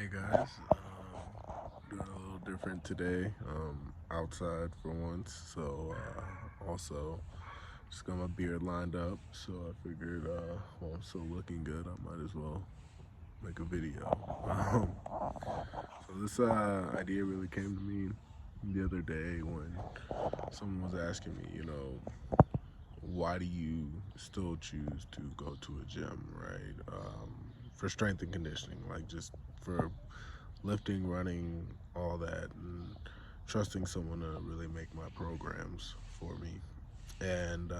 Hey guys, doing a little different today. Outside for once, so also just got my beard lined up. So I figured, well, I'm still looking good. I might as well make a video. So this idea really came to me the other day when someone was asking me, why do you still choose to go to a gym, right? For strength and conditioning, like just for lifting, running, all that, and trusting someone to really make my programs for me. And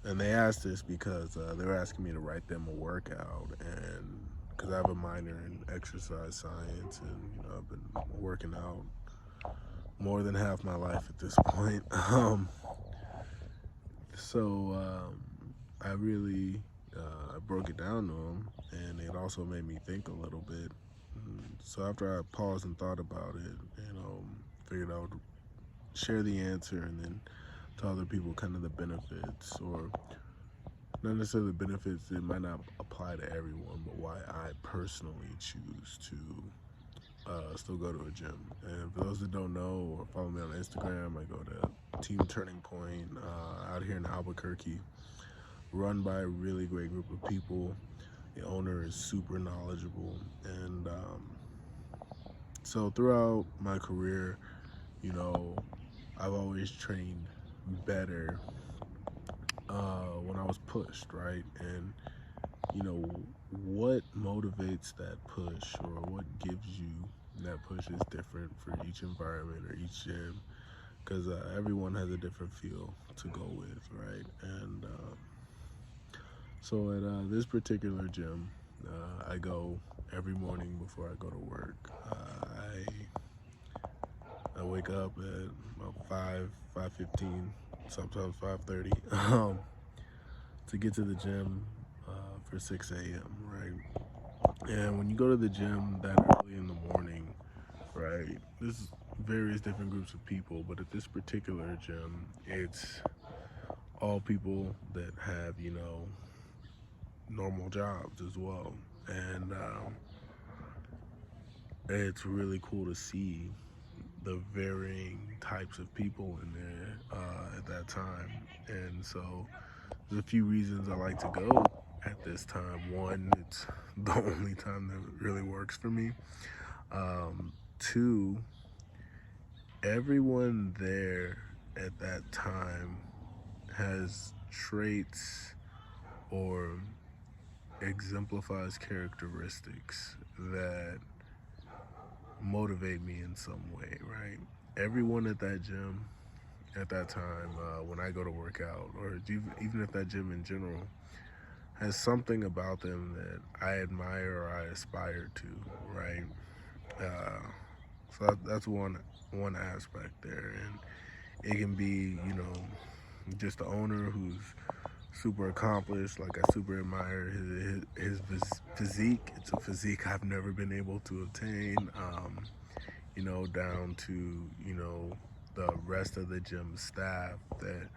and they asked this because they were asking me to write them a workout, and because I have a minor in exercise science, and I've been working out more than half my life at this point. I really I broke it down to them, and it also made me think a little bit. So after I paused and thought about it, figured I would share the answer and then tell other people kind of the benefits, or not necessarily the benefits. It might not apply to everyone, but why I personally choose to still go to a gym. And for those that don't know or follow me on Instagram, I go to Team Turning Point out here in Albuquerque, run by a really great group of people. The owner is super knowledgeable, and so throughout my career, you know, I've always trained better when I was pushed, right? And what motivates that push, or what gives you that push is different for each environment or each gym, because everyone has a different feel to go with, right? And so at this particular gym, I go every morning before I go to work. I wake up at about 5:15, sometimes 5:30, to get to the gym for 6 a.m. Right, and when you go to the gym that early in the morning, right, there's various different groups of people, but at this particular gym, it's all people that have normal jobs as well, and it's really cool to see the varying types of people in there at that time. And so there's a few reasons I like to go at this time. One, it's the only time that really works for me. Two, everyone there at that time has traits or exemplifies characteristics that motivate me in some way, right? Everyone at that gym at that time, when I go to work out, or even at that gym in general, has something about them that I admire or I aspire to, right? Uh, that's one aspect there, and it can be just the owner who's super accomplished. Like, I super admire his physique. It's a physique I've never been able to obtain. Down to the rest of the gym staff that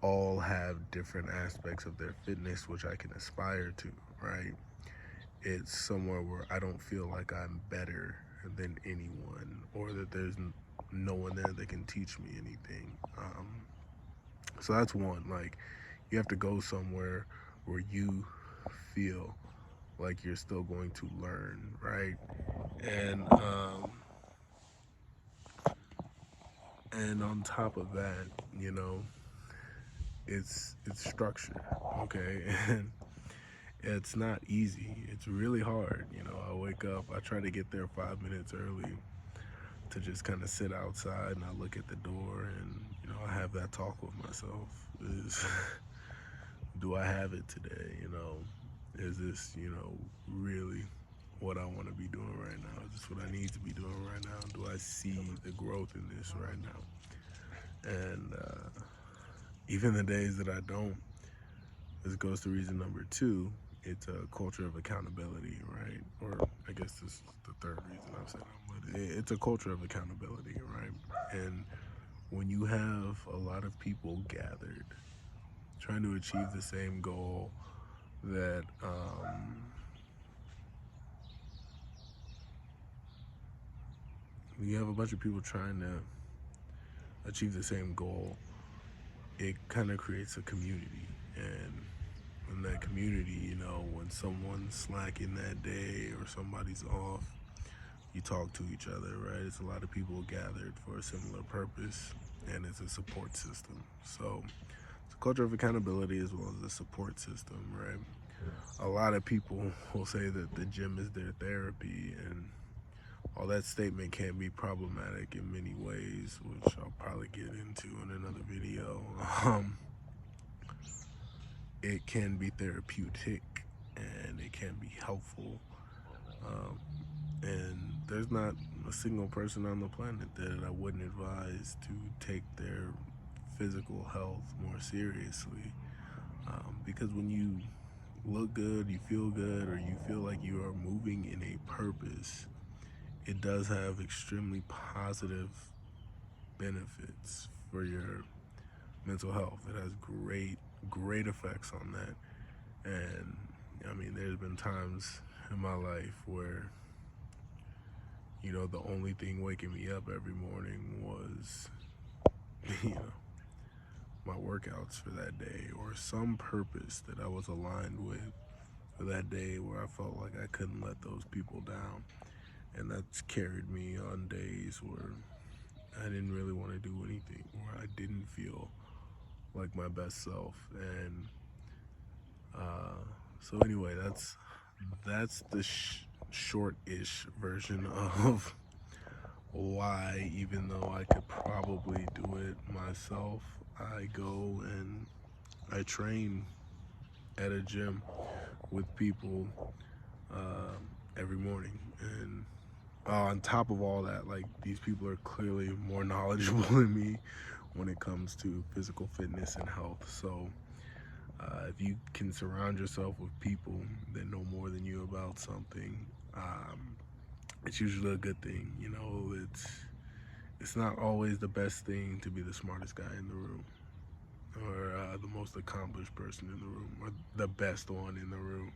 all have different aspects of their fitness which I can aspire to, right? It's somewhere where I don't feel like I'm better than anyone, or that there's no one there that can teach me anything. So that's one. Like, you have to go somewhere where you feel like you're still going to learn, right? And and on top of that, it's structure, okay? And it's not easy. It's really hard. I wake up, I try to get there 5 minutes early to just kind of sit outside, and I look at the door, and I have that talk with myself. Is do I have it today? Is this really what I want to be doing right now? Is this what I need to be doing right now? Do I see the growth in this right now? And even the days that I don't, this goes to reason number two. It's a culture of accountability, right? Or I guess this is the third reason I've said that, but it's a culture of accountability, right? And when you have a lot of people gathered trying to achieve the same goal that when you have a bunch of people trying to achieve the same goal, it kind of creates a community. And in that community, you know, when someone's slacking that day or somebody's off, you talk to each other, right? It's a lot of people gathered for a similar purpose, and it's a support system. So it's a culture of accountability as well as a support system, right? A lot of people will say that the gym is their therapy, and while that statement can be problematic in many ways, which I'll probably get into in another video, it can be therapeutic and it can be helpful. Um, and there's not a single person on the planet that I wouldn't advise to take their physical health more seriously. Because when you look good, you feel good, or you feel like you are moving in a purpose, it does have extremely positive benefits for your mental health. It has great effects on that. And I mean, there's been times in my life where, you know, the only thing waking me up every morning was, you know, my workouts for that day or some purpose that I was aligned with for that day where I felt like I couldn't let those people down. And that's carried me on days where I didn't really want to do anything, where I didn't feel like my best self. And so anyway, that's the short-ish version of why, even though I could probably do it myself, I go and I train at a gym with people every morning. And on top of all that, like, these people are clearly more knowledgeable than me when it comes to physical fitness and health. So if you can surround yourself with people that know more than you about something, it's usually a good thing. You know, it's not always the best thing to be the smartest guy in the room, or the most accomplished person in the room, or the best one in the room.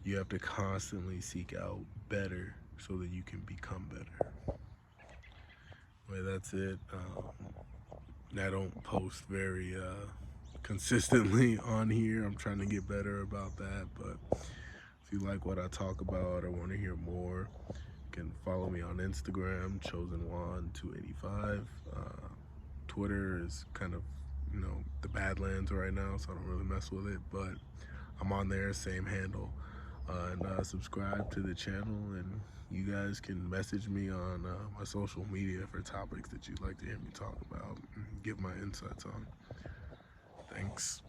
You have to constantly seek out better so that you can become better. Well, that's it. I don't post very consistently on here. I'm trying to get better about that, but if you like what I talk about or want to hear more, you can follow me on Instagram, chosenjuan285. Twitter is kind of, you know, the Badlands right now, so I don't really mess with it, but I'm on there, same handle. And subscribe to the channel, and you guys can message me on my social media for topics that you'd like to hear me talk about and give my insights on. Thanks.